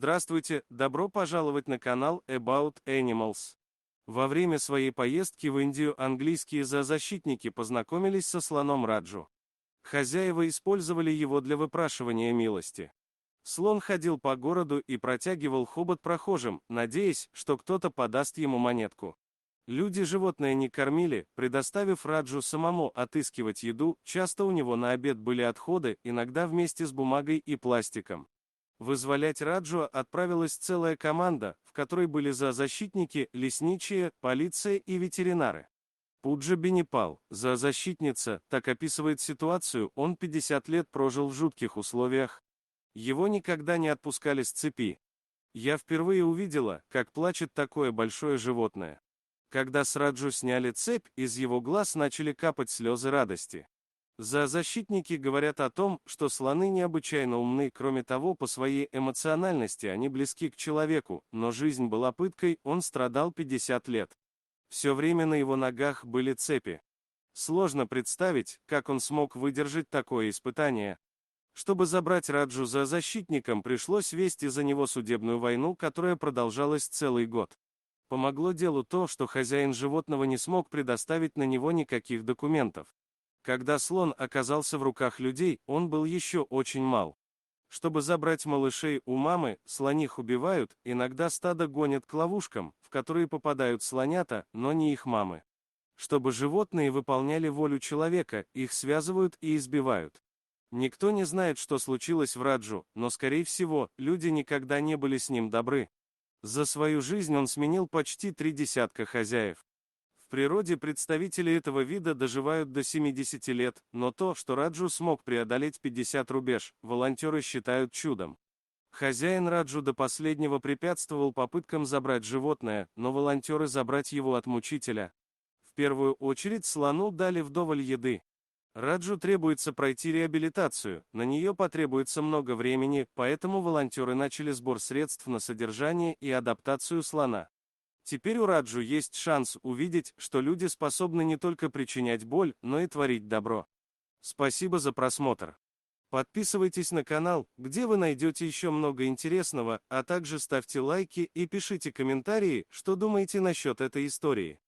Здравствуйте, добро пожаловать на канал About Animals. Во время своей поездки в Индию английские зоозащитники познакомились со слоном Раджу. Хозяева использовали его для выпрашивания милости. Слон ходил по городу и протягивал хобот прохожим, надеясь, что кто-то подаст ему монетку. Люди животное не кормили, предоставив Раджу самому отыскивать еду, часто у него на обед были отходы, иногда вместе с бумагой и пластиком. Вызволять Раджу отправилась целая команда, в которой были зоозащитники, лесничие, полиция и ветеринары. Пуджа Бенепал, зоозащитница, так описывает ситуацию, он 50 лет прожил в жутких условиях. Его никогда не отпускали с цепи. Я впервые увидела, как плачет такое большое животное. Когда с Раджу сняли цепь, из его глаз начали капать слезы радости. Зоозащитники говорят о том, что слоны необычайно умны, кроме того, по своей эмоциональности они близки к человеку, но жизнь была пыткой, он страдал 50 лет. Все время на его ногах были цепи. Сложно представить, как он смог выдержать такое испытание. Чтобы забрать Раджу зоозащитникам, пришлось вести за него судебную войну, которая продолжалась целый год. Помогло делу то, что хозяин животного не смог предоставить на него никаких документов. Когда слон оказался в руках людей, он был еще очень мал. Чтобы забрать малышей у мамы, слоних убивают, иногда стадо гонят к ловушкам, в которые попадают слонята, но не их мамы. Чтобы животные выполняли волю человека, их связывают и избивают. Никто не знает, что случилось в Раджу, но, скорее всего, люди никогда не были с ним добры. За свою жизнь он сменил почти 3 десятка хозяев. В природе представители этого вида доживают до 70 лет, но то, что Раджу смог преодолеть 50 рубеж, волонтеры считают чудом. Хозяин Раджу до последнего препятствовал попыткам забрать животное, но волонтеры забрать его от мучителя. В первую очередь слону дали вдоволь еды. Раджу требуется пройти реабилитацию, на нее потребуется много времени, поэтому волонтеры начали сбор средств на содержание и адаптацию слона. Теперь у Раджу есть шанс увидеть, что люди способны не только причинять боль, но и творить добро. Спасибо за просмотр. Подписывайтесь на канал, где вы найдете еще много интересного, а также ставьте лайки и пишите комментарии, что думаете насчет этой истории.